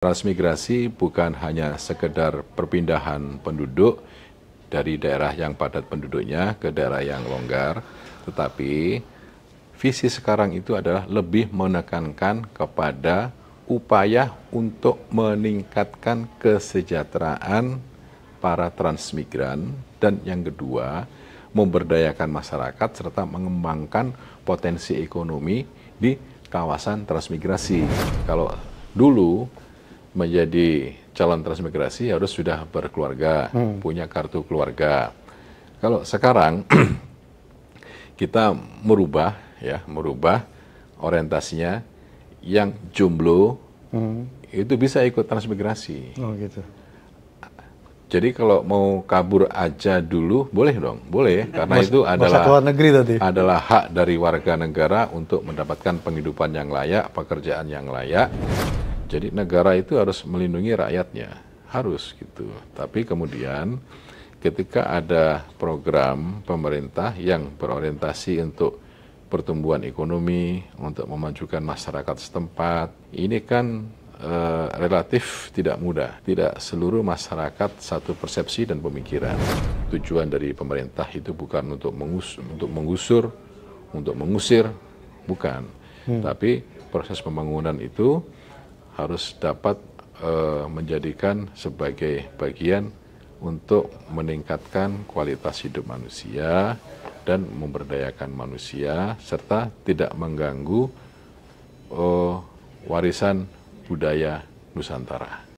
Transmigrasi bukan hanya sekedar perpindahan penduduk dari daerah yang padat penduduknya ke daerah yang longgar, tetapi visi sekarang itu adalah lebih menekankan kepada upaya untuk meningkatkan kesejahteraan para transmigran, dan yang kedua, memberdayakan masyarakat serta mengembangkan potensi ekonomi di kawasan transmigrasi. Kalau dulu menjadi calon transmigrasi harus sudah berkeluarga, punya kartu keluarga. Kalau sekarang kita merubah orientasinya, yang jomblo itu bisa ikut transmigrasi. Oh gitu. Jadi kalau mau kabur aja dulu boleh dong, boleh, karena itu adalah hak dari warga negara untuk mendapatkan penghidupan yang layak, pekerjaan yang layak. Jadi negara itu harus melindungi rakyatnya, harus gitu. Tapi kemudian ketika ada program pemerintah yang berorientasi untuk pertumbuhan ekonomi, untuk memajukan masyarakat setempat, ini kan relatif tidak mudah. Tidak seluruh masyarakat satu persepsi dan pemikiran. Tujuan dari pemerintah itu bukan untuk mengusir, bukan. Tapi proses pembangunan itu harus dapat menjadikan sebagai bagian untuk meningkatkan kualitas hidup manusia dan memberdayakan manusia, serta tidak mengganggu warisan budaya Nusantara.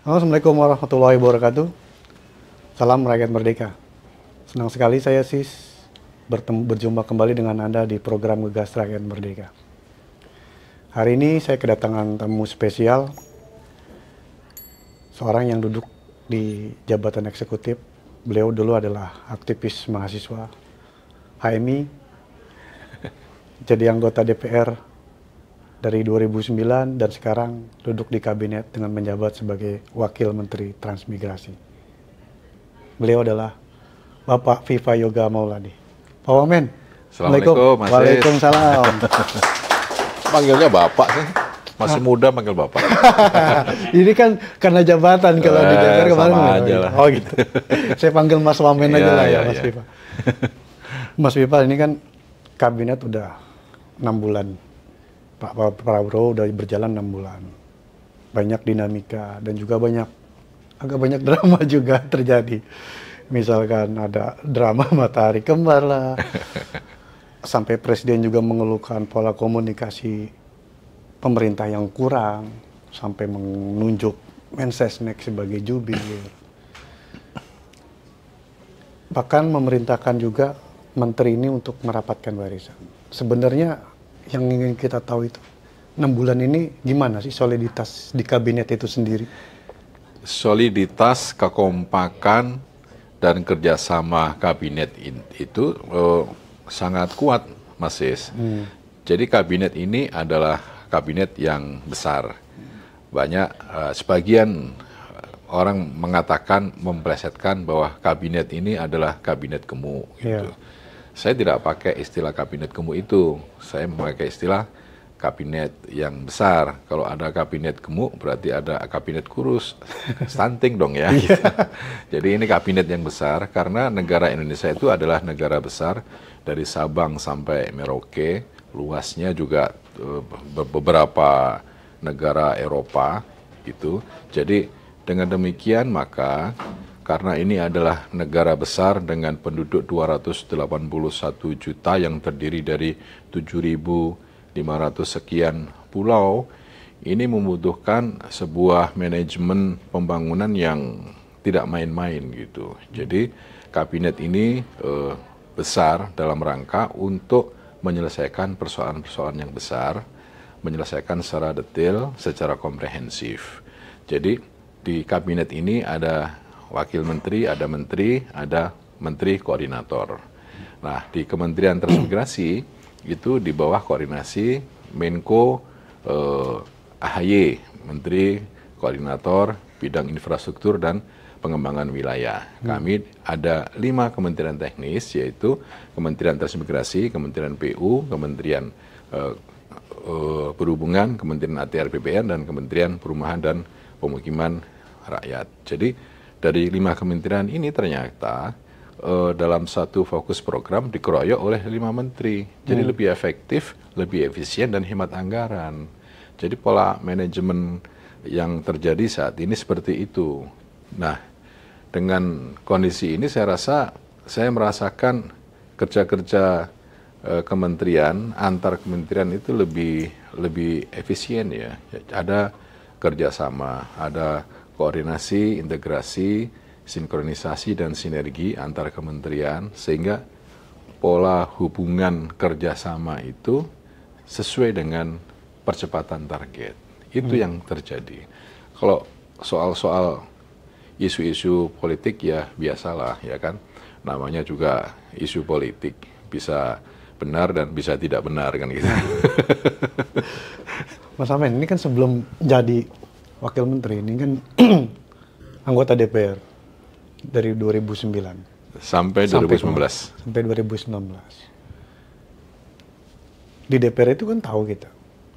Assalamualaikum warahmatullahi wabarakatuh. Salam rakyat merdeka. Senang sekali saya berjumpa kembali dengan Anda di program Ngegas Rakyat Merdeka. Hari ini saya kedatangan tamu spesial, seorang yang duduk di jabatan eksekutif. Beliau dulu adalah aktivis mahasiswa HMI, jadi anggota DPR dari 2009 dan sekarang duduk di kabinet dengan menjabat sebagai Wakil Menteri Transmigrasi. Beliau adalah Bapak Viva Yoga Mauladi. Pak Wamen. Assalamualaikum, Mas. Waalaikumsalam. Panggilnya Bapak sih. Masih muda panggil Bapak. Ini kan karena jabatan kalau di DPR kemarin. Sama aja lah. Oh gitu. Saya panggil Mas Wamen aja lah ya, Mas Viva. Mas Viva, ini kan kabinet udah 6 bulan. Pak Prabowo udah berjalan 6 bulan. Banyak dinamika dan juga agak banyak drama juga terjadi. Misalkan ada drama matahari kembar lah. Sampai presiden juga mengeluhkan pola komunikasi pemerintah yang kurang. Sampai menunjuk Mensesnek sebagai jubir. Bahkan memerintahkan juga menteri ini untuk merapatkan barisan. Sebenarnya yang ingin kita tahu itu 6 bulan ini gimana sih soliditas di kabinet itu sendiri? Soliditas, kekompakan, dan kerjasama kabinet itu sangat kuat, Mas Sis. Jadi kabinet ini adalah kabinet yang besar. Banyak sebagian orang mengatakan, memplesetkan bahwa kabinet ini adalah kabinet gemuk. Gitu. Saya tidak pakai istilah kabinet gemuk itu. Saya memakai istilah kabinet yang besar. Kalau ada kabinet gemuk berarti ada kabinet kurus, stunting dong ya. Gitu. Jadi ini kabinet yang besar karena negara Indonesia itu adalah negara besar, dari Sabang sampai Merauke, luasnya juga beberapa negara Eropa gitu. Jadi dengan demikian maka karena ini adalah negara besar dengan penduduk 281 juta yang terdiri dari 7.500 sekian pulau, ini membutuhkan sebuah manajemen pembangunan yang tidak main-main gitu. Jadi kabinet ini besar dalam rangka untuk menyelesaikan persoalan-persoalan yang besar, menyelesaikan secara detail, secara komprehensif. Jadi di kabinet ini ada wakil menteri, ada menteri koordinator. Nah, di Kementerian Transmigrasi itu di bawah koordinasi Menko AHY, Menteri Koordinator Bidang Infrastruktur dan pengembangan wilayah. Kami ada 5 kementerian teknis, yaitu Kementerian Transmigrasi, Kementerian PU, Kementerian Perhubungan, Kementerian ATR BPN, dan Kementerian Perumahan dan Pemukiman Rakyat. Jadi dari 5 kementerian ini ternyata dalam satu fokus program dikeroyok oleh 5 menteri. Jadi lebih efektif, lebih efisien, dan hemat anggaran. Jadi pola manajemen yang terjadi saat ini seperti itu. Nah, dengan kondisi ini saya merasakan kerja-kerja kementerian, antar kementerian itu lebih efisien ya. Ada kerjasama, ada koordinasi, integrasi, sinkronisasi, dan sinergi antar kementerian, sehingga pola hubungan kerjasama itu sesuai dengan percepatan target. Itu yang terjadi. Kalau soal-soal isu-isu politik ya biasalah ya kan. Namanya juga isu politik, bisa benar dan bisa tidak benar kan gitu. Mas Amen, ini kan sebelum jadi wakil menteri, ini kan anggota DPR dari 2009 sampai 2019. Sampai 2019. Di DPR itu kan tahu kita.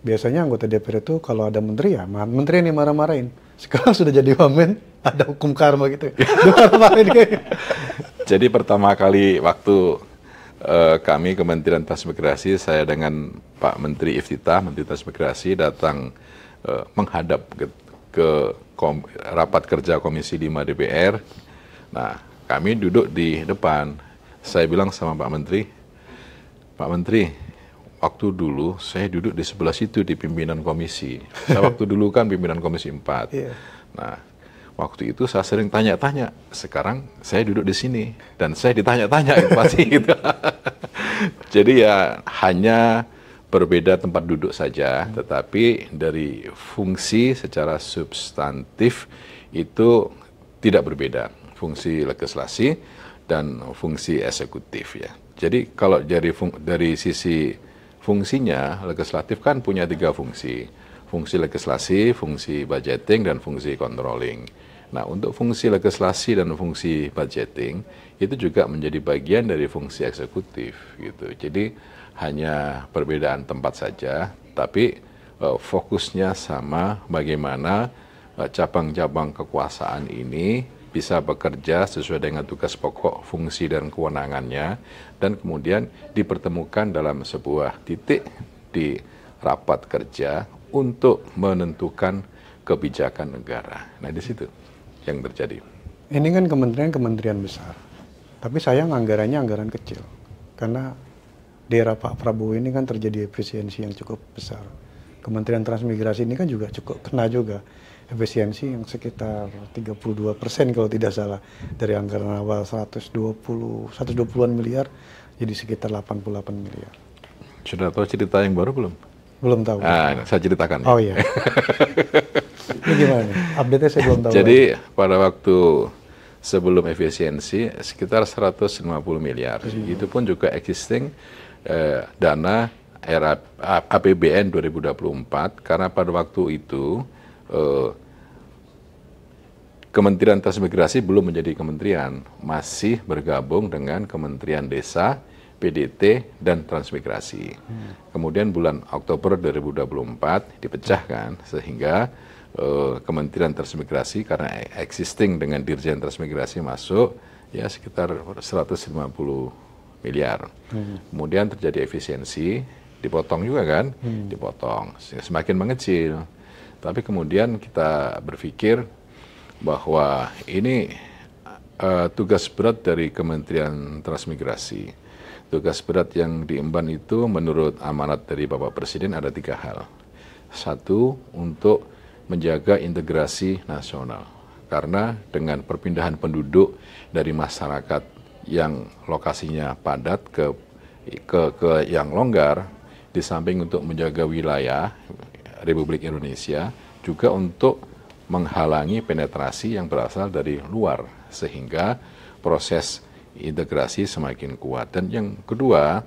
Biasanya anggota DPR itu kalau ada menteri ya, menteri ini marah-marahin. Sekarang sudah jadi wamen, ada hukum karma gitu. Marah-marahin. Jadi pertama kali waktu kami Kementerian Transmigrasi, saya dengan Pak Menteri Iftitah, Menteri Transmigrasi datang menghadap ke rapat kerja Komisi 5 DPR. Nah, kami duduk di depan. Saya bilang sama Pak Menteri, waktu dulu saya duduk di sebelah situ di pimpinan komisi. Saya waktu dulu kan pimpinan komisi 4. Yeah. Nah, waktu itu saya sering tanya-tanya. Sekarang saya duduk di sini dan saya ditanya-tanya pasti gitu. Jadi ya hanya berbeda tempat duduk saja, tetapi dari fungsi secara substantif itu tidak berbeda. Fungsi legislasi dan fungsi eksekutif ya. Jadi kalau dari sisi fungsinya, legislatif kan punya 3 fungsi. Fungsi legislasi, fungsi budgeting, dan fungsi controlling. Nah, untuk fungsi legislasi dan fungsi budgeting, itu juga menjadi bagian dari fungsi eksekutif. Gitu. Jadi, hanya perbedaan tempat saja, tapi fokusnya sama bagaimana cabang-cabang kekuasaan ini bisa bekerja sesuai dengan tugas pokok, fungsi, dan kewenangannya, dan kemudian dipertemukan dalam sebuah titik di rapat kerja untuk menentukan kebijakan negara. Nah, di situ yang terjadi. Ini kan kementerian besar, tapi sayang anggarannya anggaran kecil, karena di era Pak Prabowo ini kan terjadi efisiensi yang cukup besar. Kementerian Transmigrasi ini kan juga cukup kena juga efisiensi yang sekitar 32% kalau tidak salah, dari anggaran awal 120-an miliar jadi sekitar 88 miliar. Sudah tahu cerita yang baru belum? Belum tahu. Saya ceritakan. Oh iya. Ini gimana nih? Update-nya saya belum tahu. Jadi pada waktu sebelum efisiensi sekitar 150 miliar. Itu pun juga existing dana era APBN 2024, karena pada waktu itu Kementerian Transmigrasi belum menjadi kementerian, masih bergabung dengan Kementerian Desa, PDT, dan Transmigrasi. Kemudian bulan Oktober 2024 dipecahkan sehingga Kementerian Transmigrasi, karena existing dengan Dirjen Transmigrasi masuk ya sekitar 150 miliar. Kemudian terjadi efisiensi, dipotong juga kan, dipotong, semakin mengecil. Tapi kemudian kita berpikir bahwa ini tugas berat dari Kementerian Transmigrasi. Tugas berat yang diemban itu menurut amanat dari Bapak Presiden ada 3 hal. 1, untuk menjaga integrasi nasional. Karena dengan perpindahan penduduk dari masyarakat yang lokasinya padat ke yang longgar, di samping untuk menjaga wilayah Republik Indonesia, juga untuk menghalangi penetrasi yang berasal dari luar, sehingga proses integrasi semakin kuat. Dan yang kedua,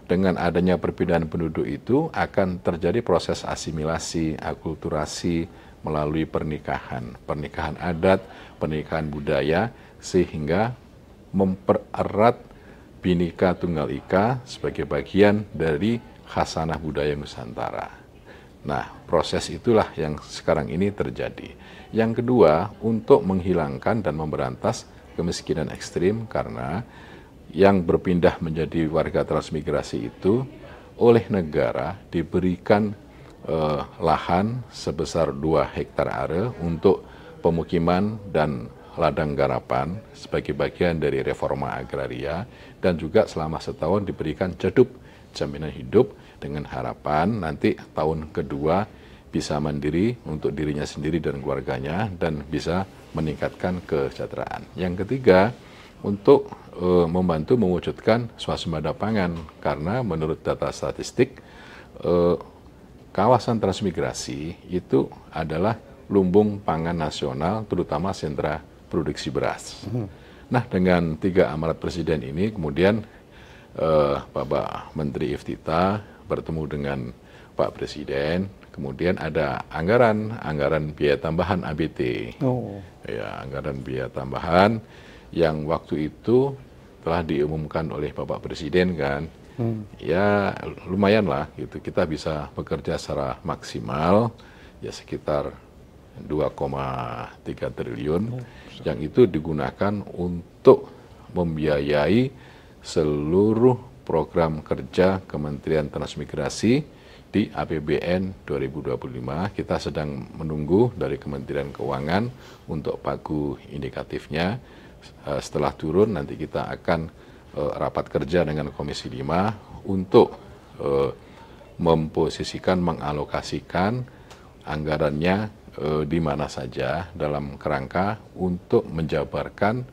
dengan adanya perpindahan penduduk itu akan terjadi proses asimilasi, akulturasi, melalui pernikahan adat, pernikahan budaya, sehingga mempererat Bhinneka Tunggal Ika sebagai bagian dari khasanah budaya Nusantara. Nah, proses itulah yang sekarang ini terjadi. Yang kedua, untuk menghilangkan dan memberantas kemiskinan ekstrim, karena yang berpindah menjadi warga transmigrasi itu oleh negara diberikan lahan sebesar 2 hektar area untuk pemukiman dan ladang garapan sebagai bagian dari reforma agraria, dan juga selama setahun diberikan JADUP, jaminan hidup, dengan harapan nanti tahun kedua bisa mandiri untuk dirinya sendiri dan keluarganya dan bisa meningkatkan kesejahteraan. Yang ketiga, untuk membantu mewujudkan swasembada pangan, karena menurut data statistik kawasan transmigrasi itu adalah lumbung pangan nasional, terutama sentra produksi beras. Nah, dengan 3 amanat presiden ini, kemudian Bapak Menteri Iftita bertemu dengan Pak Presiden, kemudian ada anggaran biaya tambahan ABT. Ya, anggaran biaya tambahan yang waktu itu telah diumumkan oleh Bapak Presiden kan. Ya, lumayan lah gitu. Kita bisa bekerja secara maksimal ya sekitar 2,3 triliun yang itu digunakan untuk membiayai seluruh program kerja Kementerian Transmigrasi di APBN 2025. Kita sedang menunggu dari Kementerian Keuangan untuk pagu indikatifnya. Setelah turun nanti kita akan rapat kerja dengan Komisi 5 untuk memposisikan, mengalokasikan anggarannya di mana saja dalam kerangka untuk menjabarkan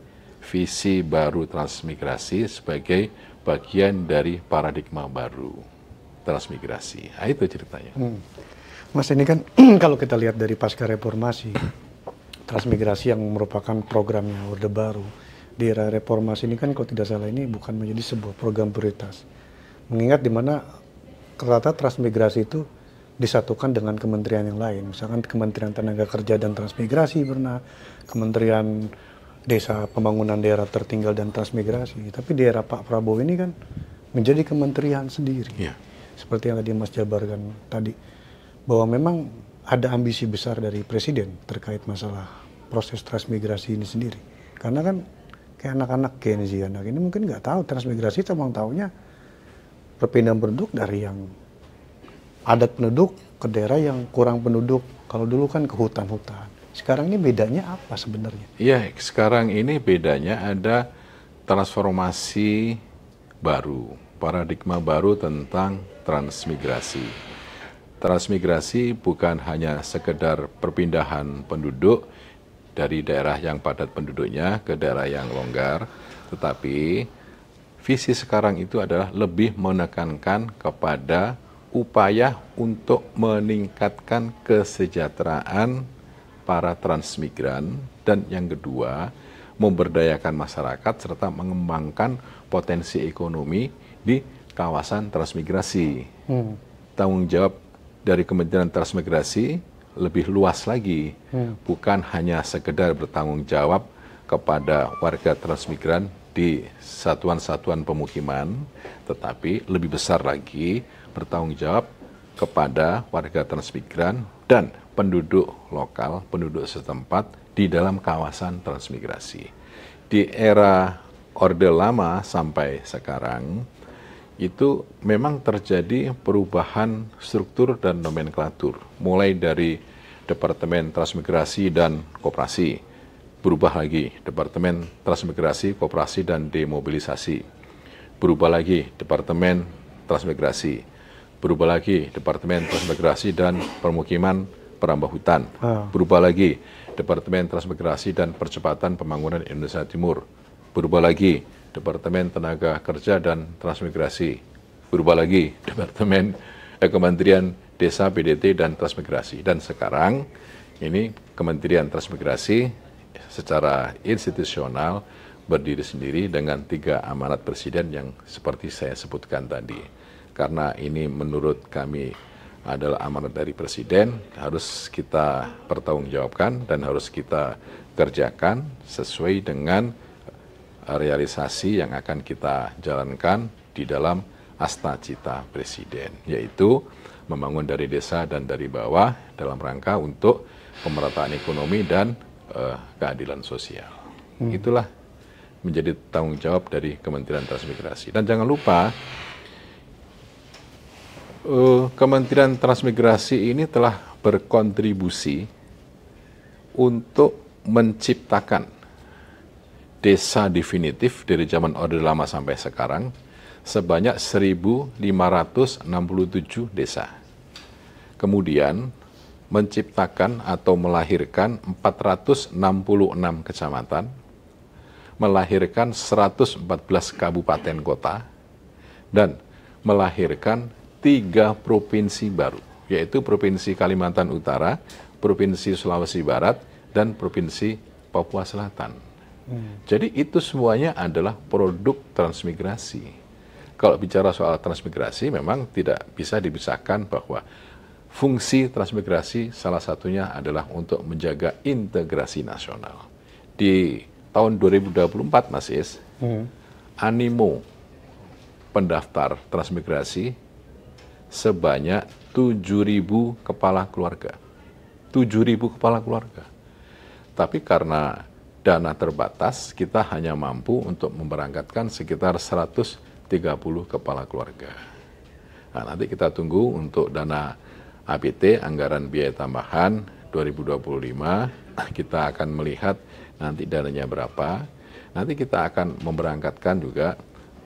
visi baru transmigrasi sebagai bagian dari paradigma baru transmigrasi. Nah, itu ceritanya. Mas, ini kan kalau kita lihat dari pasca reformasi, transmigrasi yang merupakan programnya Orde Baru, di era reformasi ini kan kalau tidak salah ini bukan menjadi sebuah program prioritas. Mengingat di mana rata transmigrasi itu disatukan dengan kementerian yang lain, misalkan Kementerian Tenaga Kerja dan Transmigrasi pernah, Kementerian Desa Pembangunan Daerah Tertinggal dan Transmigrasi. Tapi di era Pak Prabowo ini kan menjadi kementerian sendiri. Seperti yang tadi Mas jabarkan tadi, bahwa memang ada ambisi besar dari Presiden terkait masalah proses transmigrasi ini sendiri. Karena kan kayak anak-anak Gen Z anak ini mungkin nggak tahu transmigrasi, cuma tahunya perpindahan penduduk dari yang adat penduduk ke daerah yang kurang penduduk. Kalau dulu kan ke hutan-hutan. Sekarang ini bedanya apa sebenarnya? Iya, sekarang ini bedanya ada transformasi baru, paradigma baru tentang transmigrasi. Transmigrasi bukan hanya sekedar perpindahan penduduk dari daerah yang padat penduduknya ke daerah yang longgar, tetapi visi sekarang itu adalah lebih menekankan kepada upaya untuk meningkatkan kesejahteraan para transmigran, dan yang kedua, memberdayakan masyarakat serta mengembangkan potensi ekonomi di kawasan transmigrasi. Tanggung jawab dari Kementerian Transmigrasi lebih luas lagi, bukan hanya sekedar bertanggung jawab kepada warga transmigran di satuan-satuan pemukiman, tetapi lebih besar lagi bertanggung jawab kepada warga transmigran dan penduduk lokal, penduduk setempat di dalam kawasan transmigrasi. Di era Orde Lama sampai sekarang, itu memang terjadi perubahan struktur dan nomenklatur. Mulai dari Departemen Transmigrasi dan Koperasi, berubah lagi Departemen Transmigrasi, Koperasi, dan Demobilisasi. Berubah lagi Departemen Transmigrasi. Berubah lagi Departemen Transmigrasi dan Permukiman Perambah Hutan. Berubah lagi Departemen Transmigrasi dan Percepatan Pembangunan Indonesia Timur. Berubah lagi Departemen Tenaga Kerja dan Transmigrasi. Berubah lagi Departemen Kementerian Desa, PDT, dan Transmigrasi. Dan sekarang ini Kementerian Transmigrasi secara institusional berdiri sendiri dengan 3 amanat presiden yang seperti saya sebutkan tadi. Karena ini menurut kami adalah amanat dari Presiden, harus kita pertanggungjawabkan dan harus kita kerjakan sesuai dengan realisasi yang akan kita jalankan di dalam Asta Cita Presiden, yaitu membangun dari desa dan dari bawah dalam rangka untuk pemerataan ekonomi dan keadilan sosial. Itulah menjadi tanggung jawab dari Kementerian Transmigrasi. Dan jangan lupa, Kementerian Transmigrasi ini telah berkontribusi untuk menciptakan desa definitif dari zaman Orde Lama sampai sekarang sebanyak 1.567 desa. Kemudian menciptakan atau melahirkan 466 kecamatan, melahirkan 114 kabupaten kota, dan melahirkan 3 provinsi baru, yaitu Provinsi Kalimantan Utara, Provinsi Sulawesi Barat, dan Provinsi Papua Selatan. Jadi itu semuanya adalah produk transmigrasi. Kalau bicara soal transmigrasi, memang tidak bisa dipisahkan bahwa fungsi transmigrasi salah satunya adalah untuk menjaga integrasi nasional. Di tahun 2024, Mas Is, animo pendaftar transmigrasi sebanyak 7.000 kepala keluarga. 7.000 kepala keluarga. Tapi karena dana terbatas, kita hanya mampu untuk memberangkatkan sekitar 130 kepala keluarga. Nah, nanti kita tunggu untuk dana APT, anggaran biaya tambahan 2025, kita akan melihat nanti dananya berapa. Nanti kita akan memberangkatkan juga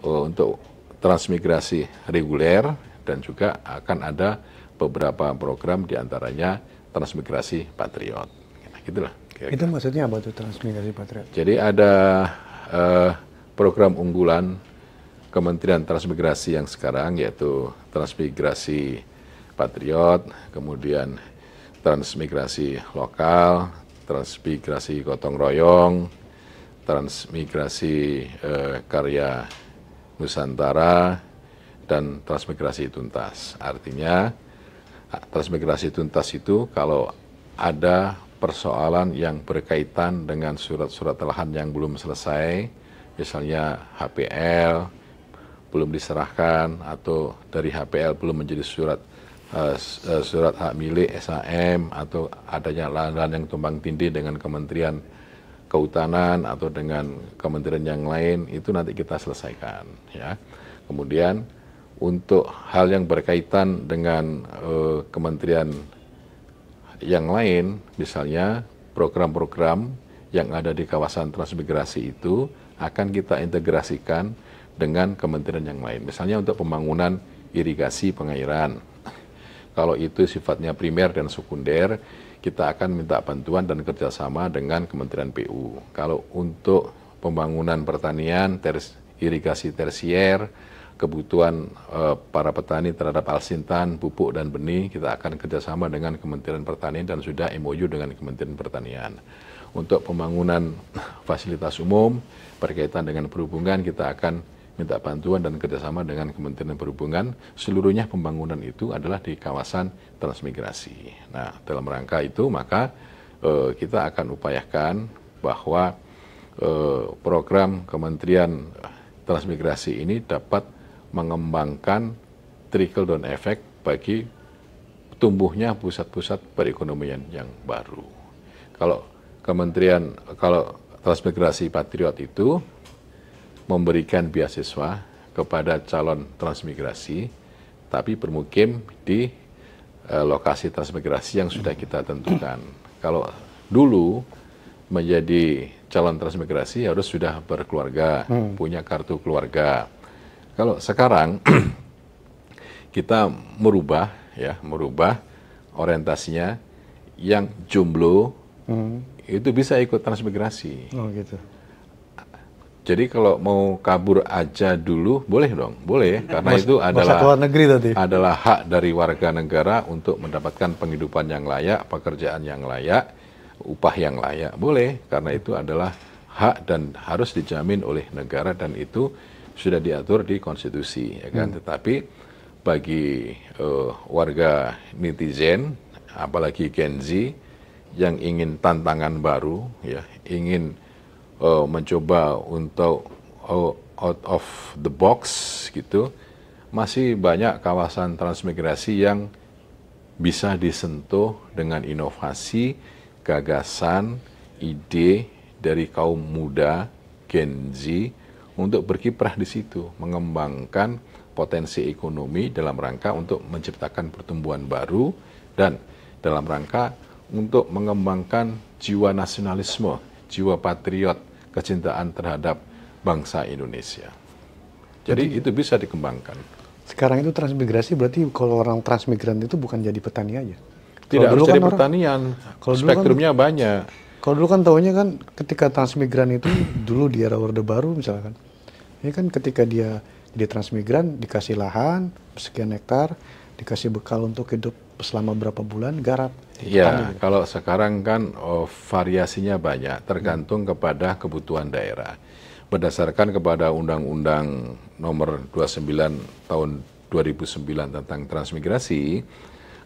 untuk transmigrasi reguler, dan juga akan ada beberapa program diantaranya transmigrasi patriot. Nah, gitulah. Kira-kira. Itu maksudnya apa tuh transmigrasi patriot? Jadi ada program unggulan Kementerian Transmigrasi yang sekarang, yaitu transmigrasi patriot, kemudian transmigrasi lokal, transmigrasi gotong royong, transmigrasi karya Nusantara, dan transmigrasi tuntas. Artinya transmigrasi tuntas itu kalau ada persoalan yang berkaitan dengan surat-surat lahan yang belum selesai, misalnya HPL belum diserahkan, atau dari HPL belum menjadi surat hak milik SHM, atau adanya lahan yang tumpang tindih dengan Kementerian Kehutanan atau dengan kementerian yang lain, itu nanti kita selesaikan, ya. Kemudian untuk hal yang berkaitan dengan kementerian yang lain, misalnya program-program yang ada di kawasan transmigrasi itu akan kita integrasikan dengan kementerian yang lain. Misalnya untuk pembangunan irigasi pengairan. Kalau itu sifatnya primer dan sekunder, kita akan minta bantuan dan kerjasama dengan Kementerian PU. Kalau untuk pembangunan pertanian, irigasi tersier, kebutuhan para petani terhadap alsintan, pupuk, dan benih, kita akan kerjasama dengan Kementerian Pertanian dan sudah MOU dengan Kementerian Pertanian. Untuk pembangunan fasilitas umum berkaitan dengan perhubungan, kita akan minta bantuan dan kerjasama dengan Kementerian Perhubungan. Seluruhnya pembangunan itu adalah di kawasan transmigrasi. Nah, dalam rangka itu maka kita akan upayakan bahwa program Kementerian Transmigrasi ini dapat mengembangkan trickle down effect bagi tumbuhnya pusat-pusat perekonomian yang baru. Kalau transmigrasi patriot itu memberikan beasiswa kepada calon transmigrasi, tapi bermukim di lokasi transmigrasi yang sudah kita tentukan. Kalau dulu menjadi calon transmigrasi harus sudah berkeluarga, punya kartu keluarga. Kalau sekarang kita merubah orientasinya, yang jomblo itu bisa ikut transmigrasi. Oh gitu. Jadi kalau mau kabur aja dulu boleh dong, boleh, karena itu adalah hak dari warga negara untuk mendapatkan penghidupan yang layak, pekerjaan yang layak, upah yang layak, boleh, karena itu adalah hak dan harus dijamin oleh negara, dan itu sudah diatur di konstitusi, ya kan. Tetapi bagi warga netizen, apalagi Gen Z yang ingin tantangan baru, ya, ingin mencoba untuk out of the box gitu, masih banyak kawasan transmigrasi yang bisa disentuh dengan inovasi, gagasan, ide dari kaum muda Gen Z untuk berkiprah di situ, mengembangkan potensi ekonomi dalam rangka untuk menciptakan pertumbuhan baru dan dalam rangka untuk mengembangkan jiwa nasionalisme, jiwa patriot, kecintaan terhadap bangsa Indonesia. Jadi itu bisa dikembangkan. Sekarang itu transmigrasi berarti kalau orang transmigran itu bukan jadi petani aja. Tidak harus jadi pertanian, spektrumnya banyak. Kalau dulu kan tahunya kan ketika transmigran itu dulu di era Orde Baru misalkan, ini kan ketika dia jadi transmigran dikasih lahan sekian hektar, dikasih bekal untuk hidup selama berapa bulan, garap. Ya, kalau sekarang kan variasinya banyak, tergantung kepada kebutuhan daerah. Berdasarkan kepada Undang-Undang Nomor 29 Tahun 2009 tentang transmigrasi,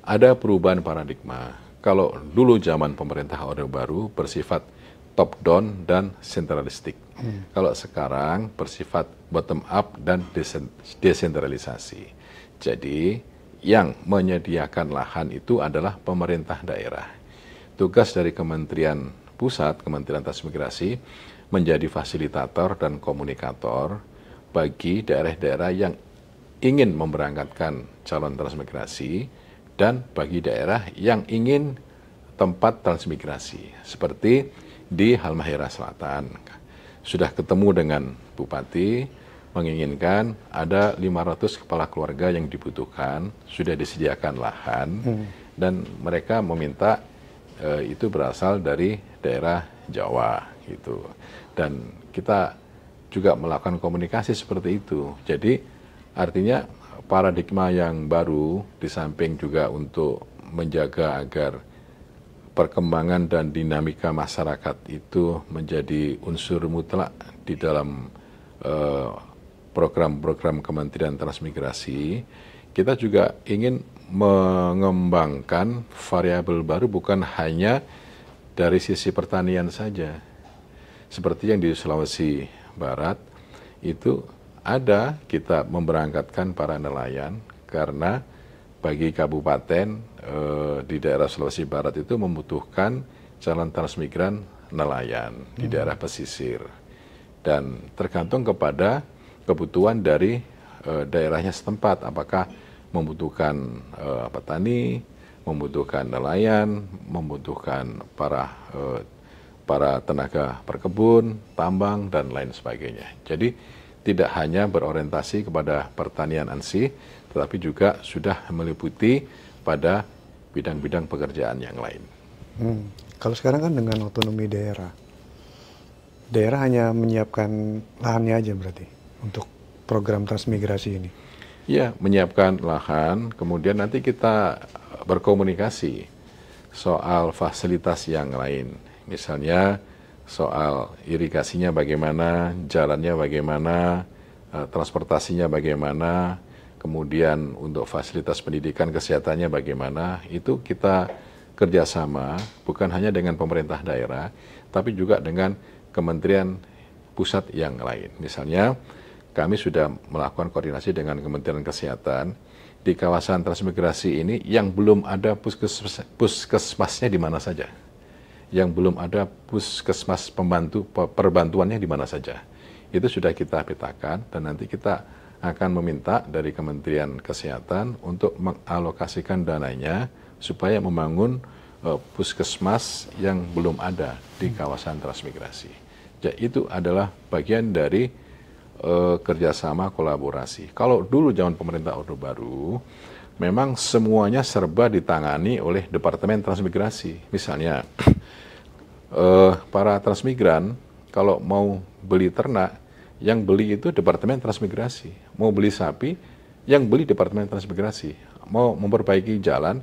ada perubahan paradigma. Kalau dulu zaman pemerintah Orde Baru bersifat top down dan sentralistik. Kalau sekarang bersifat bottom up dan desentralisasi. Jadi yang menyediakan lahan itu adalah pemerintah daerah. Tugas dari Kementerian Pusat, Kementerian Transmigrasi, menjadi fasilitator dan komunikator bagi daerah-daerah yang ingin memberangkatkan calon transmigrasi dan bagi daerah yang ingin tempat transmigrasi. Seperti di Halmahera Selatan, sudah ketemu dengan Bupati, menginginkan ada 500 kepala keluarga yang dibutuhkan, sudah disediakan lahan, dan mereka meminta itu berasal dari daerah Jawa gitu. Dan kita juga melakukan komunikasi seperti itu. Jadi artinya paradigma yang baru di samping juga untuk menjaga agar perkembangan dan dinamika masyarakat itu menjadi unsur mutlak di dalam program-program Kementerian Transmigrasi, kita juga ingin mengembangkan variabel baru bukan hanya dari sisi pertanian saja. Seperti yang di Sulawesi Barat, itu ada kita memberangkatkan para nelayan karena bagi kabupaten di daerah Sulawesi Barat itu membutuhkan calon transmigran nelayan di daerah pesisir. Dan tergantung kepada kebutuhan dari daerahnya setempat, apakah membutuhkan petani, membutuhkan nelayan, membutuhkan para tenaga perkebun, tambang, dan lain sebagainya. Jadi tidak hanya berorientasi kepada pertanian ansih, tetapi juga sudah meliputi pada bidang-bidang pekerjaan yang lain. Kalau sekarang kan dengan otonomi daerah, daerah hanya menyiapkan lahannya aja berarti untuk program transmigrasi ini? Ya, menyiapkan lahan, kemudian nanti kita berkomunikasi soal fasilitas yang lain. Misalnya soal irigasinya bagaimana, jalannya bagaimana, transportasinya bagaimana, kemudian untuk fasilitas pendidikan kesehatannya bagaimana, itu kita kerjasama bukan hanya dengan pemerintah daerah, tapi juga dengan kementerian pusat yang lain. Misalnya kami sudah melakukan koordinasi dengan Kementerian Kesehatan di kawasan transmigrasi ini yang belum ada puskesmasnya di mana saja. Yang belum ada puskesmas perbantuannya di mana saja. Itu sudah kita petakan dan nanti kita akan meminta dari Kementerian Kesehatan untuk mengalokasikan dananya supaya membangun puskesmas yang belum ada di kawasan transmigrasi. Jadi itu adalah bagian dari kerjasama kolaborasi. Kalau dulu zaman pemerintah Orde Baru, memang semuanya serba ditangani oleh Departemen Transmigrasi. Misalnya para transmigran kalau mau beli ternak, yang beli itu Departemen Transmigrasi. Mau beli sapi, yang beli Departemen Transmigrasi. Mau memperbaiki jalan,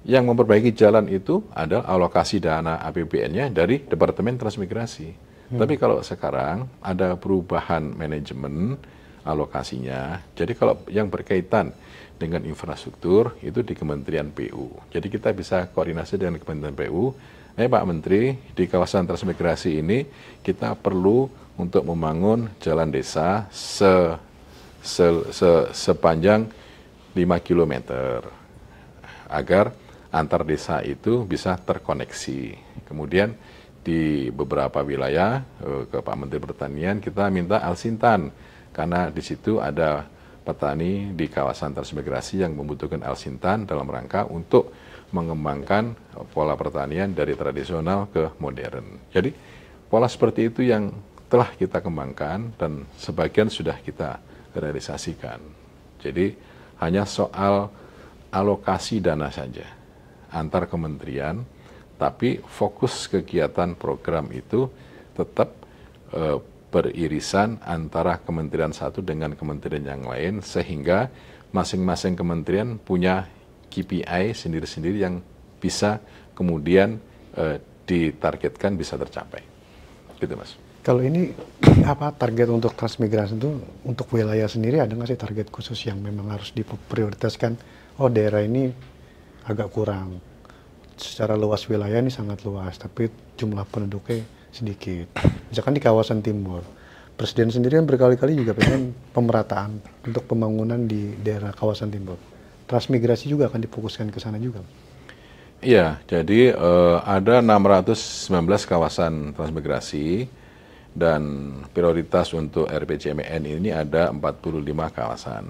yang memperbaiki jalan itu adalah alokasi dana APBN-nya dari Departemen Transmigrasi. Tapi kalau sekarang ada perubahan manajemen, alokasinya. Jadi kalau yang berkaitan dengan infrastruktur itu di Kementerian PU. Jadi kita bisa koordinasi dengan Kementerian PU. Pak Menteri, di kawasan transmigrasi ini kita perlu untuk membangun jalan desa sepanjang 5 km agar antar desa itu bisa terkoneksi. Kemudian di beberapa wilayah ke Pak Menteri Pertanian kita minta alsintan karena di situ ada petani di kawasan transmigrasi yang membutuhkan alsintan dalam rangka untuk mengembangkan pola pertanian dari tradisional ke modern. Jadi pola seperti itu yang telah kita kembangkan dan sebagian sudah kita realisasikan. Jadi hanya soal alokasi dana saja antar kementerian, tapi fokus kegiatan program itu tetap beririsan antara kementerian satu dengan kementerian yang lain sehingga masing-masing kementerian punya KPI sendiri-sendiri yang bisa kemudian ditargetkan bisa tercapai. Gitu Mas. Kalau ini apa target untuk transmigrasi itu untuk wilayah sendiri ada nggak sih target khusus yang memang harus diprioritaskan? Oh daerah ini agak kurang. Secara luas wilayah ini sangat luas, tapi jumlah penduduknya sedikit. Misalkan di kawasan timur, Presiden sendiri kan berkali-kali juga pengen pemerataan untuk pembangunan di daerah kawasan timur. Transmigrasi juga akan difokuskan ke sana juga. Iya, jadi ada 619 kawasan transmigrasi dan prioritas untuk RPJMN ini ada 45 kawasan.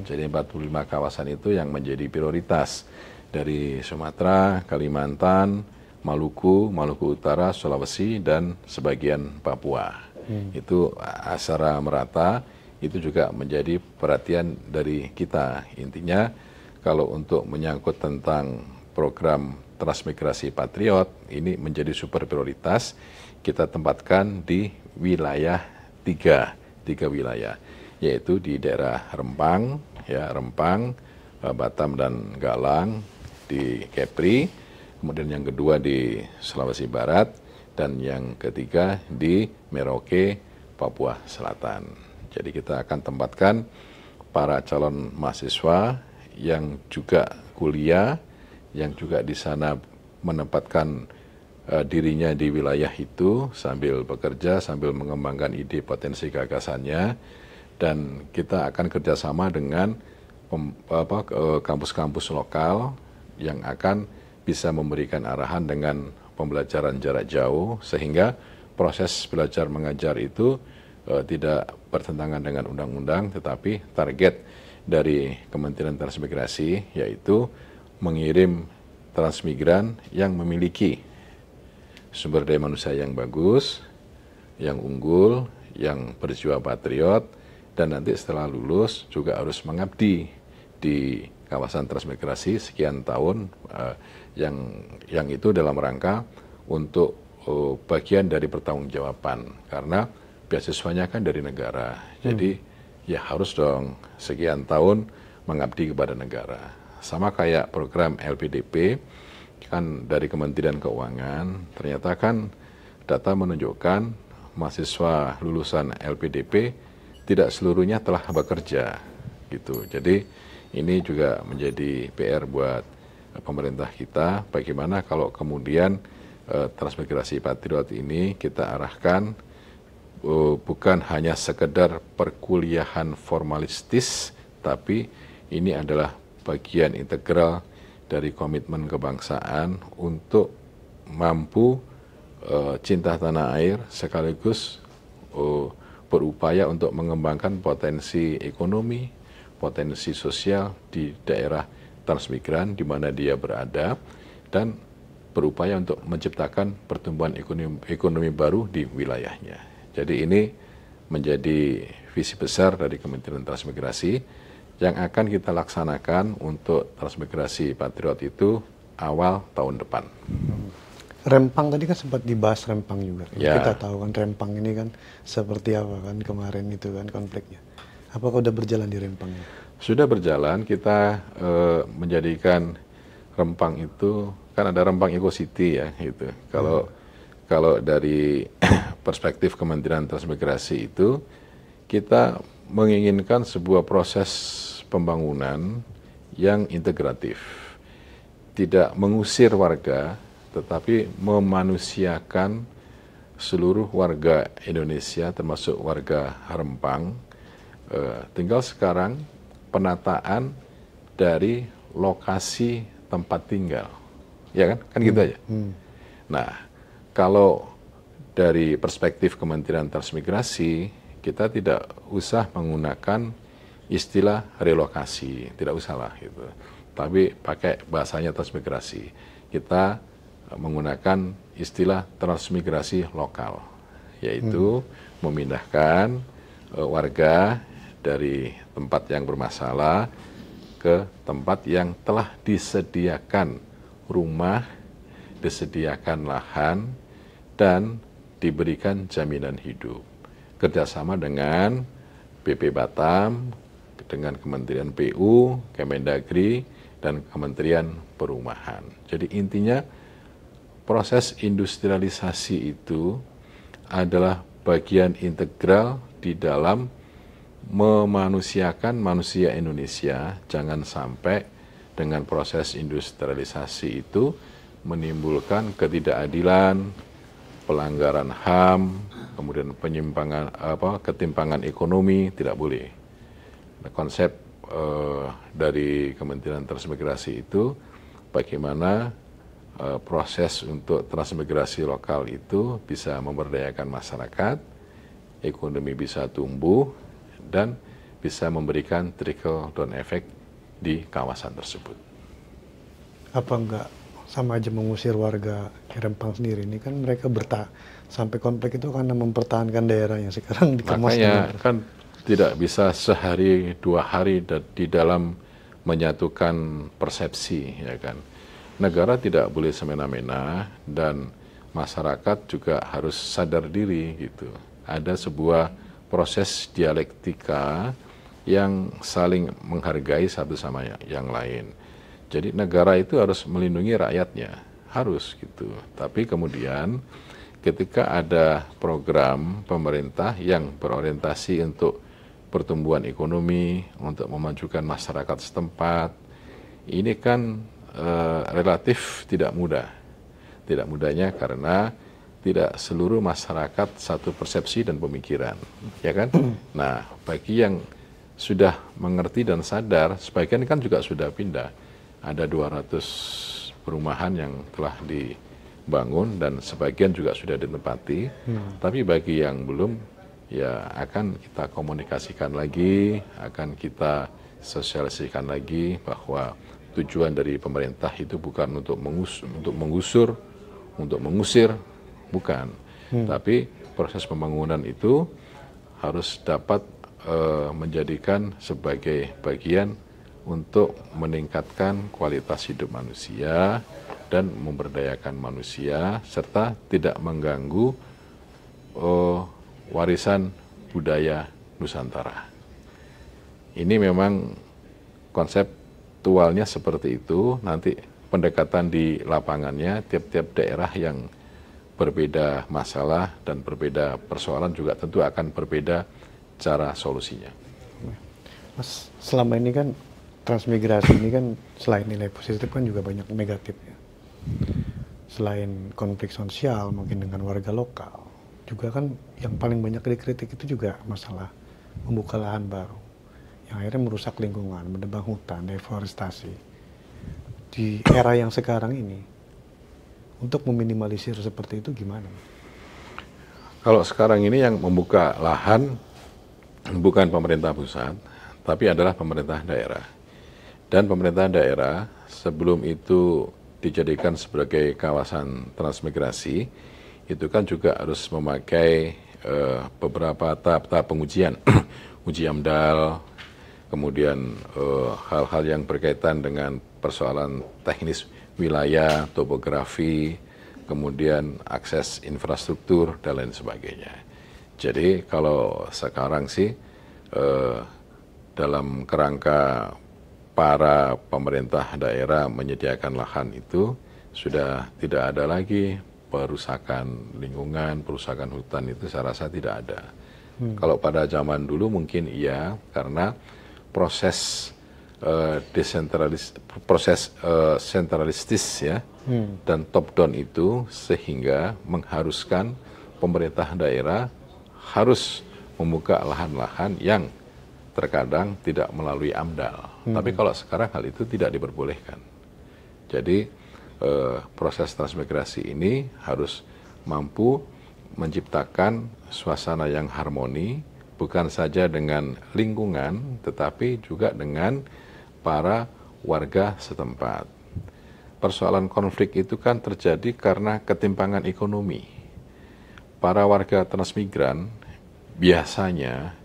Jadi 45 kawasan itu yang menjadi prioritas dari Sumatera, Kalimantan, Maluku, Maluku Utara, Sulawesi, dan sebagian Papua. Itu secara merata, itu juga menjadi perhatian dari kita. Intinya, kalau untuk menyangkut tentang program transmigrasi Patriot, ini menjadi super prioritas, kita tempatkan di wilayah tiga wilayah, yaitu di daerah Rempang, Batam dan Galang, di Kepri, kemudian yang kedua di Sulawesi Barat, dan yang ketiga di Merauke, Papua Selatan. Jadi kita akan tempatkan para calon mahasiswa yang juga kuliah, yang juga di sana menempatkan dirinya di wilayah itu sambil bekerja, sambil mengembangkan ide potensi gagasannya, dan kita akan kerjasama dengan kampus-kampus lokal yang akan bisa memberikan arahan dengan pembelajaran jarak jauh sehingga proses belajar mengajar itu tidak bertentangan dengan undang-undang, tetapi target dari Kementerian Transmigrasi yaitu mengirim transmigran yang memiliki sumber daya manusia yang bagus, yang unggul, yang berjiwa patriot, dan nanti setelah lulus juga harus mengabdi di kawasan transmigrasi sekian tahun, yang itu dalam rangka untuk bagian dari pertanggungjawaban, karena beasiswanya kan dari negara, jadi ya harus dong sekian tahun mengabdi kepada negara. Sama kayak program LPDP kan dari Kementerian Keuangan, ternyata kan data menunjukkan mahasiswa lulusan LPDP tidak seluruhnya telah bekerja gitu. Jadi ini juga menjadi PR buat pemerintah kita, bagaimana kalau kemudian transmigrasi Patriot ini kita arahkan bukan hanya sekedar perkuliahan formalistis, tapi ini adalah bagian integral dari komitmen kebangsaan untuk mampu cinta tanah air sekaligus berupaya untuk mengembangkan potensi ekonomi, potensi sosial di daerah transmigran di mana dia berada, dan berupaya untuk menciptakan pertumbuhan ekonomi baru di wilayahnya. Jadi ini menjadi visi besar dari Kementerian Transmigrasi yang akan kita laksanakan untuk transmigrasi Patriot itu awal tahun depan. Rempang tadi kan sempat dibahas Rempang juga. Ya. Kita tahu kan Rempang ini kan seperti apa kan kemarin itu kan konfliknya. Apakah udah berjalan di Rempangnya? Sudah berjalan, kita menjadikan Rempang itu, kan ada Rempang Eco City ya gitu. Kalau dari perspektif Kementerian Transmigrasi itu, kita menginginkan sebuah proses pembangunan yang integratif, tidak mengusir warga, tetapi memanusiakan seluruh warga Indonesia, termasuk warga Rempang. Tinggal sekarang penataan dari lokasi tempat tinggal, ya kan gitu aja. Nah, kalau dari perspektif Kementerian Transmigrasi, kita tidak usah menggunakan istilah relokasi, tidak usah lah gitu. Tapi pakai bahasanya transmigrasi. Kita menggunakan istilah transmigrasi lokal, yaitu memindahkan warga dari tempat yang bermasalah ke tempat yang telah disediakan rumah, disediakan lahan, dan diberikan jaminan hidup. Kerjasama dengan BP Batam, dengan Kementerian PU, Kemendagri, dan Kementerian Perumahan. Jadi intinya proses industrialisasi itu adalah bagian integral di dalam memanusiakan manusia Indonesia. Jangan sampai dengan proses industrialisasi itu menimbulkan ketidakadilan, pelanggaran HAM, kemudian ketimpangan ekonomi, tidak boleh. Nah, konsep dari Kementerian Transmigrasi itu bagaimana proses untuk transmigrasi lokal itu bisa memberdayakan masyarakat, ekonomi bisa tumbuh, dan bisa memberikan trickle down effect di kawasan tersebut. Apa enggak sama aja mengusir warga Rempang sendiri? Ini kan mereka sampai konflik itu karena mempertahankan daerah yang sekarang dikemas. Makanya kan tidak bisa sehari dua hari di dalam menyatukan persepsi, ya kan. Negara tidak boleh semena-mena dan masyarakat juga harus sadar diri gitu. Ada sebuah proses dialektika yang saling menghargai satu sama yang lain. Jadi negara itu harus melindungi rakyatnya, harus gitu. Tapi kemudian ketika ada program pemerintah yang berorientasi untuk pertumbuhan ekonomi, untuk memajukan masyarakat setempat, ini kan relatif tidak mudah. Tidak mudahnya karena tidak seluruh masyarakat satu persepsi dan pemikiran, ya kan? Nah, bagi yang sudah mengerti dan sadar, sebagian kan juga sudah pindah. Ada 200 perumahan yang telah dibangun dan sebagian juga sudah ditempati. Tapi bagi yang belum, ya akan kita komunikasikan lagi, akan kita sosialisasikan lagi bahwa tujuan dari pemerintah itu bukan untuk mengusir, bukan. Tapi proses pembangunan itu harus dapat menjadikan sebagai bagian untuk meningkatkan kualitas hidup manusia dan memberdayakan manusia serta tidak mengganggu warisan budaya Nusantara. Ini memang konseptualnya seperti itu. Nanti pendekatan di lapangannya tiap-tiap daerah yang berbeda masalah dan berbeda persoalan juga tentu akan berbeda cara solusinya. Mas, selama ini kan transmigrasi ini kan selain nilai positif kan juga banyak negatifnya. Selain konflik sosial mungkin dengan warga lokal, juga kan yang paling banyak dikritik itu juga masalah membuka lahan baru yang akhirnya merusak lingkungan, menebang hutan, deforestasi. Di era yang sekarang ini, untuk meminimalisir seperti itu gimana? Kalau sekarang ini yang membuka lahan bukan pemerintah pusat, tapi adalah pemerintah daerah. Dan pemerintah daerah sebelum itu dijadikan sebagai kawasan transmigrasi, itu kan juga harus memakai beberapa tahap pengujian, uji AMDAL, kemudian hal-hal yang berkaitan dengan persoalan teknis wilayah, topografi, kemudian akses infrastruktur, dan lain sebagainya. Jadi kalau sekarang sih dalam kerangka para pemerintah daerah menyediakan lahan itu sudah tidak ada lagi perusakan lingkungan, perusakan hutan itu saya rasa tidak ada. Kalau pada zaman dulu mungkin iya, karena proses sentralistis ya, dan top down itu sehingga mengharuskan pemerintah daerah harus membuka lahan-lahan yang terkadang tidak melalui AMDAL. Tapi kalau sekarang hal itu tidak diperbolehkan. Jadi proses transmigrasi ini harus mampu menciptakan suasana yang harmoni, bukan saja dengan lingkungan, tetapi juga dengan para warga setempat. Persoalan konflik itu kan terjadi karena ketimpangan ekonomi. Para warga transmigran biasanya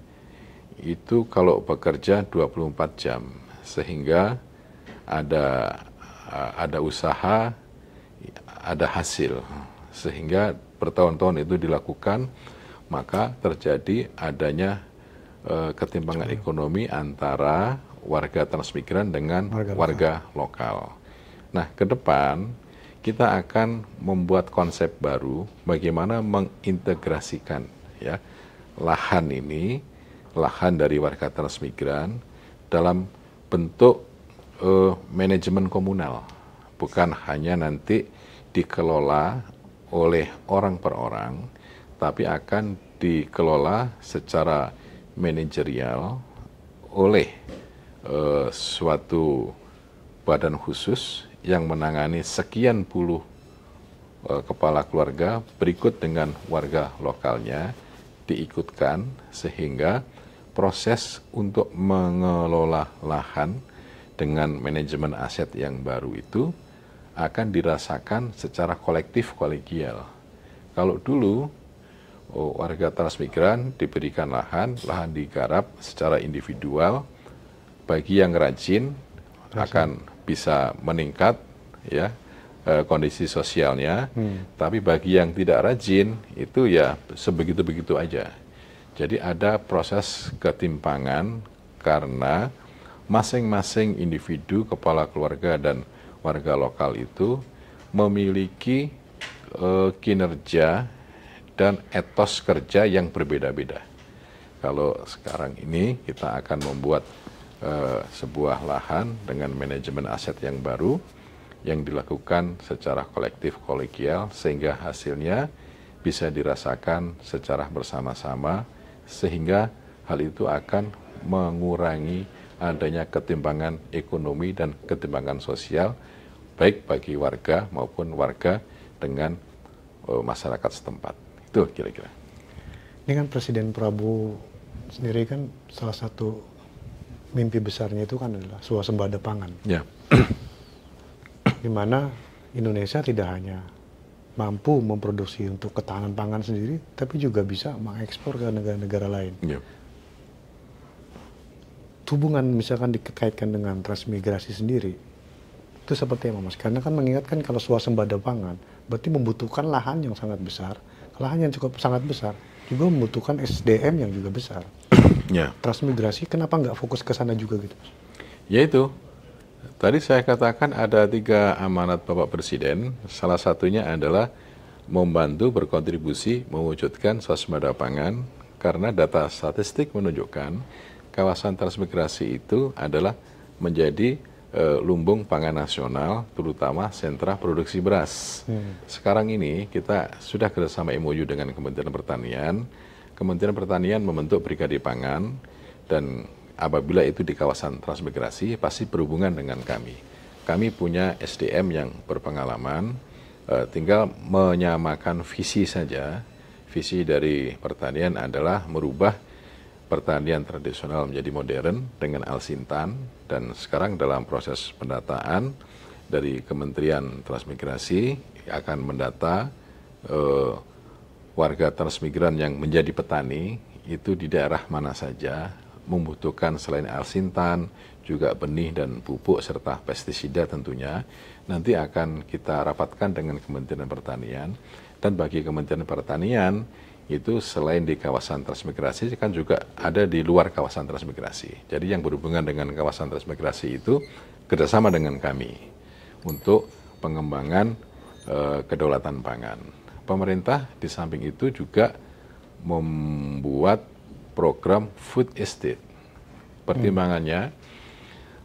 itu kalau bekerja 24 jam, sehingga ada usaha, ada hasil, sehingga bertahun-tahun itu dilakukan, maka terjadi adanya ketimpangan ekonomi antara warga transmigran dengan warga lokal. Nah, ke depan kita akan membuat konsep baru bagaimana mengintegrasikan ya lahan ini, lahan dari warga transmigran dalam bentuk manajemen komunal, bukan hanya nanti dikelola oleh orang per orang, tapi akan dikelola secara manajerial oleh suatu badan khusus yang menangani sekian puluh kepala keluarga berikut dengan warga lokalnya diikutkan, sehingga proses untuk mengelola lahan dengan manajemen aset yang baru itu akan dirasakan secara kolektif kolegial. Kalau dulu warga transmigran diberikan lahan digarap secara individual, bagi yang rajin akan bisa meningkat ya kondisi sosialnya, tapi bagi yang tidak rajin itu ya sebegitu-begitu aja. Jadi ada proses ketimpangan karena masing-masing individu, kepala keluarga dan warga lokal itu memiliki kinerja dan etos kerja yang berbeda-beda. Kalau sekarang ini kita akan membuat sebuah lahan dengan manajemen aset yang baru yang dilakukan secara kolektif kolegial, sehingga hasilnya bisa dirasakan secara bersama-sama, sehingga hal itu akan mengurangi adanya ketimpangan ekonomi dan ketimpangan sosial, baik bagi warga maupun warga dengan masyarakat setempat. Itu kira-kira. Ini kan Presiden Prabowo sendiri kan salah satu mimpi besarnya itu kan adalah swasembada pangan. Ya. Di mana Indonesia tidak hanya mampu memproduksi untuk ketahanan pangan sendiri, tapi juga bisa mengekspor ke negara-negara lain. Ya. Hubungan misalkan dikaitkan dengan transmigrasi sendiri, itu seperti apa Mas? Karena kan mengingatkan kalau swasembada pangan, berarti membutuhkan lahan yang sangat besar, lahan yang cukup sangat besar, juga membutuhkan SDM yang juga besar. Ya. Transmigrasi, kenapa nggak fokus ke sana juga gitu? Yaitu, tadi saya katakan ada 3 amanat Bapak Presiden, salah satunya adalah membantu berkontribusi mewujudkan swasembada pangan, karena data statistik menunjukkan kawasan transmigrasi itu adalah menjadi lumbung pangan nasional, terutama sentra produksi beras. Sekarang ini kita sudah kerjasama MOU dengan Kementerian Pertanian. Kementerian Pertanian membentuk Brigade Pangan, dan apabila itu di kawasan transmigrasi pasti berhubungan dengan kami. Kami punya SDM yang berpengalaman, tinggal menyamakan visi saja. Visi dari pertanian adalah merubah pertanian tradisional menjadi modern dengan Alsintan, dan sekarang dalam proses pendataan dari Kementerian Transmigrasi akan mendata warga transmigran yang menjadi petani itu di daerah mana saja membutuhkan selain Alsintan juga benih dan pupuk serta pestisida tentunya. Nanti akan kita rapatkan dengan Kementerian Pertanian, dan bagi Kementerian Pertanian itu selain di kawasan transmigrasi kan juga ada di luar kawasan transmigrasi. Jadi yang berhubungan dengan kawasan transmigrasi itu kerjasama dengan kami untuk pengembangan kedaulatan pangan. Pemerintah di samping itu juga membuat program food estate. Pertimbangannya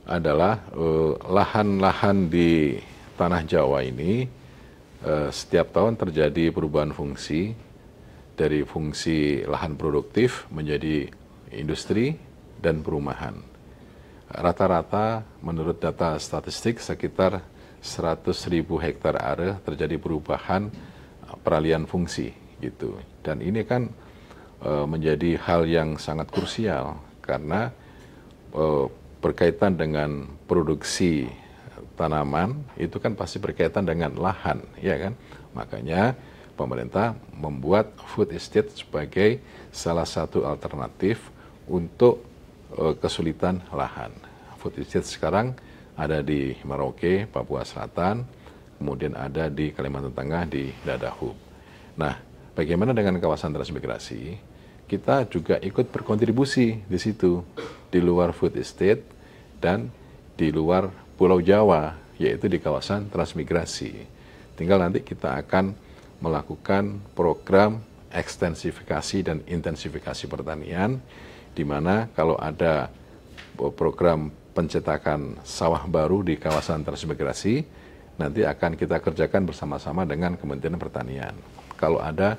adalah lahan-lahan di tanah Jawa ini setiap tahun terjadi perubahan fungsi dari fungsi lahan produktif menjadi industri dan perumahan. Rata-rata menurut data statistik sekitar 100.000 hektar area terjadi perubahan peralihan fungsi gitu. Dan ini kan menjadi hal yang sangat krusial karena berkaitan dengan produksi tanaman itu kan pasti berkaitan dengan lahan, ya kan? Makanya pemerintah membuat food estate sebagai salah satu alternatif untuk kesulitan lahan. Food estate sekarang ada di Merauke, Papua Selatan, kemudian ada di Kalimantan Tengah di Dadahub. Nah, bagaimana dengan kawasan transmigrasi? Kita juga ikut berkontribusi di situ, di luar food estate dan di luar Pulau Jawa, yaitu di kawasan transmigrasi. Tinggal nanti kita akan melakukan program ekstensifikasi dan intensifikasi pertanian, di mana kalau ada program pencetakan sawah baru di kawasan transmigrasi, nanti akan kita kerjakan bersama-sama dengan Kementerian Pertanian. Kalau ada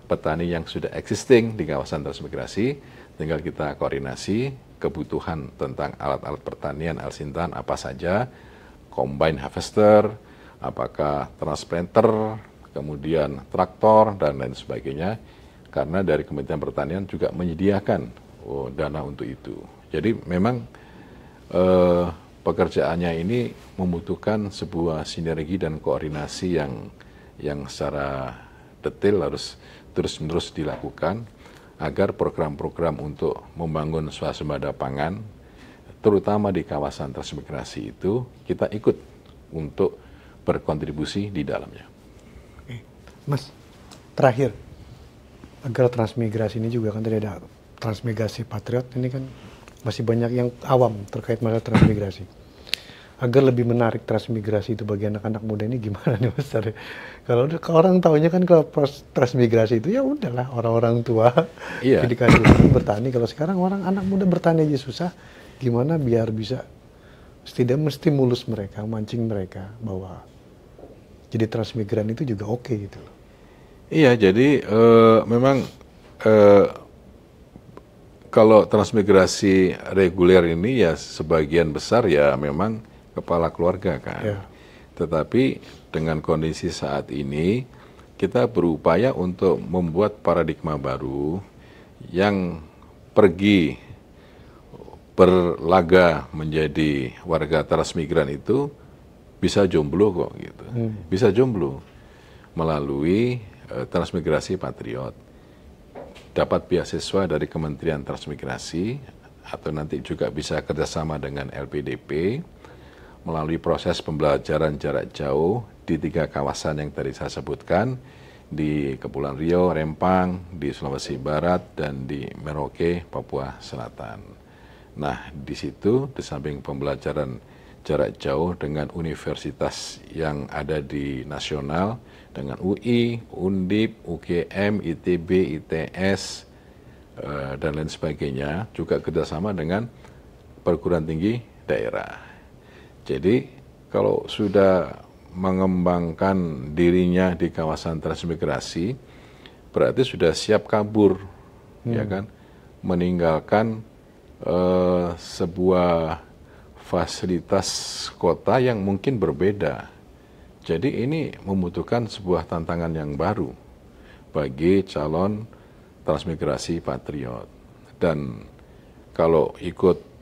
petani yang sudah existing di kawasan transmigrasi, tinggal kita koordinasi kebutuhan tentang alat-alat pertanian Al-Sintan apa saja, combine harvester, apakah transplanter, kemudian traktor, dan lain sebagainya, karena dari Kementerian Pertanian juga menyediakan dana untuk itu. Jadi memang pekerjaannya ini membutuhkan sebuah sinergi dan koordinasi yang secara detail harus terus-menerus dilakukan agar program-program untuk membangun swasembada pangan, terutama di kawasan transmigrasi itu, kita ikut untuk berkontribusi di dalamnya. Oke. Mas, terakhir, agar transmigrasi ini juga kan tidak ada transmigrasi patriot, ini kan masih banyak yang awam terkait masalah transmigrasi. Agar lebih menarik transmigrasi itu bagi anak-anak muda ini gimana nih Mas? Kalau orang taunya kan kalau transmigrasi itu ya udahlah orang-orang tua dikasih bertani. Kalau sekarang orang anak muda bertani aja susah, gimana biar bisa setidaknya menstimulus mereka, mancing mereka bahwa jadi transmigran itu juga oke gitu loh. Iya, jadi memang kalau transmigrasi reguler ini ya sebagian besar ya memang kepala keluarga kan. Yeah. Tetapi dengan kondisi saat ini kita berupaya untuk membuat paradigma baru yang pergi berlaga menjadi warga transmigran itu bisa jomblo kok gitu. Bisa jomblo melalui transmigrasi patriot. Dapat beasiswa dari Kementerian Transmigrasi atau nanti juga bisa kerjasama dengan LPDP melalui proses pembelajaran jarak jauh di 3 kawasan yang tadi saya sebutkan, di Kepulauan Riau, Rempang, di Sulawesi Barat, dan di Merauke, Papua Selatan. Nah, di situ di samping pembelajaran jarak jauh dengan universitas yang ada di nasional, dengan UI, Undip, UGM, ITB, ITS, dan lain sebagainya, juga kerjasama dengan perguruan tinggi daerah. Jadi kalau sudah mengembangkan dirinya di kawasan transmigrasi, berarti sudah siap kabur, ya kan, meninggalkan sebuah fasilitas kota yang mungkin berbeda. Jadi ini membutuhkan sebuah tantangan yang baru bagi calon transmigrasi patriot. Dan kalau ikut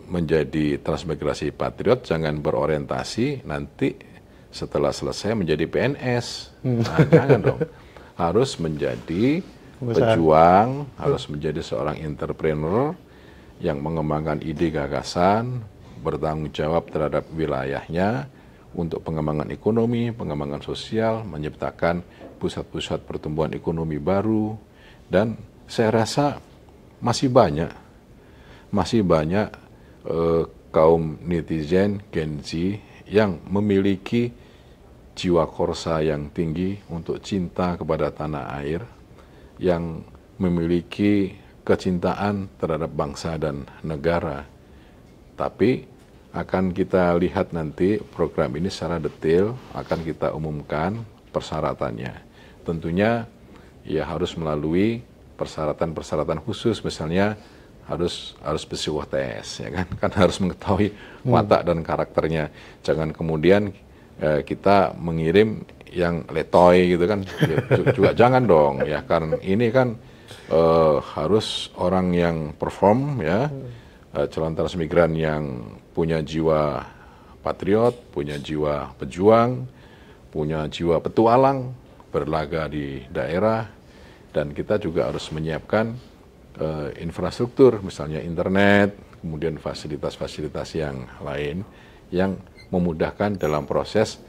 menjadi transmigrasi patriot, jangan berorientasi nanti setelah selesai menjadi PNS. Nah, jangan dong. Harus menjadi pejuang, harus menjadi seorang entrepreneur yang mengembangkan ide gagasan, bertanggung jawab terhadap wilayahnya untuk pengembangan ekonomi, pengembangan sosial, menciptakan pusat-pusat pertumbuhan ekonomi baru. Dan saya rasa masih banyak kaum netizen Gen Z yang memiliki jiwa korsa yang tinggi untuk cinta kepada tanah air, yang memiliki kecintaan terhadap bangsa dan negara. Tapi akan kita lihat nanti program ini secara detail, akan kita umumkan persyaratannya. Tentunya ya harus melalui persyaratan-persyaratan khusus, misalnya harus psikotes, ya kan harus mengetahui watak dan karakternya. Jangan kemudian kita mengirim yang letoy gitu kan, juga jangan dong ya, karena ini kan harus orang yang perform ya, calon transmigran yang punya jiwa patriot, punya jiwa pejuang, punya jiwa petualang, berlaga di daerah, dan kita juga harus menyiapkan infrastruktur, misalnya internet, kemudian fasilitas-fasilitas yang lain yang memudahkan dalam proses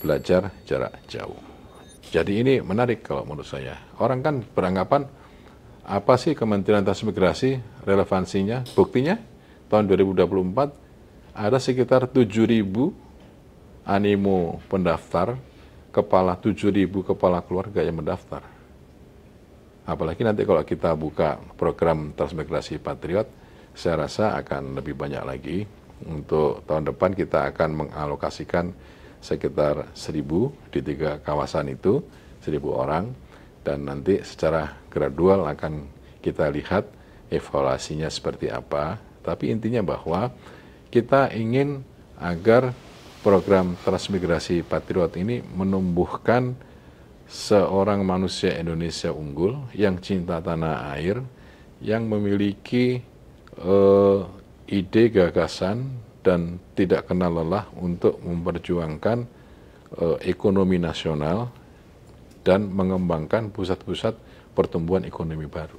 belajar jarak jauh. Jadi ini menarik kalau menurut saya. Orang kan beranggapan, apa sih Kementerian Transmigrasi, relevansinya? Buktinya tahun 2024 ada sekitar 7.000 animo pendaftar, 7.000 kepala keluarga yang mendaftar. Apalagi nanti kalau kita buka program Transmigrasi Patriot, saya rasa akan lebih banyak lagi. Untuk tahun depan kita akan mengalokasikan sekitar 1.000 di 3 kawasan itu, 1.000 orang, dan nanti secara gradual akan kita lihat evaluasinya seperti apa. Tapi intinya bahwa kita ingin agar program Transmigrasi Patriot ini menumbuhkan seorang manusia Indonesia unggul yang cinta tanah air, yang memiliki ide, gagasan, dan tidak kenal lelah untuk memperjuangkan ekonomi nasional dan mengembangkan pusat-pusat pertumbuhan ekonomi baru.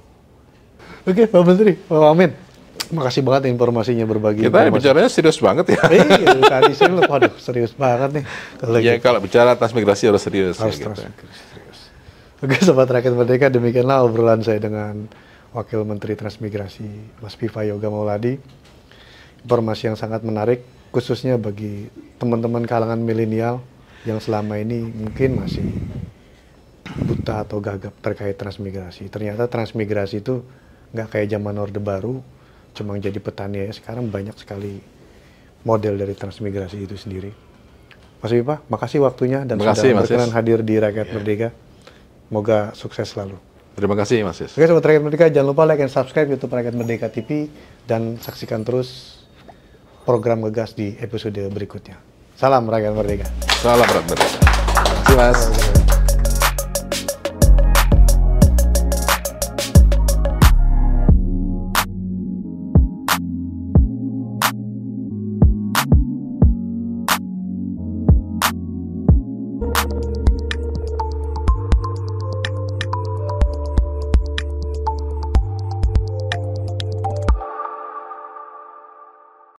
Oke, Pak Menteri, Pak Wamen, makasih banget informasinya, berbagi. Kita bicaranya serius banget ya. Iya, tadi sih waduh serius banget nih. Kalau bicara transmigrasi harus serius. Harus ya, serius. Oke, Sobat Rakyat Merdeka, demikianlah obrolan saya dengan Wakil Menteri Transmigrasi, Mas Viva Yoga Mauladi. Informasi yang sangat menarik, khususnya bagi teman-teman kalangan milenial yang selama ini mungkin masih buta atau gagap terkait transmigrasi. Ternyata transmigrasi itu nggak kayak zaman Orde Baru, cuma jadi petani ya. Sekarang banyak sekali model dari transmigrasi itu sendiri. Mas Viva, makasih waktunya dan sudah berkenan hadir di Rakyat Merdeka. Semoga sukses selalu. Terima kasih, Mas. Oke, Sobat Rakyat Merdeka, jangan lupa like dan subscribe YouTube Rakyat Merdeka TV dan saksikan terus program Ngegas di episode berikutnya. Salam Rakyat Merdeka. Salam Rakyat Merdeka. Terima kasih, Mas.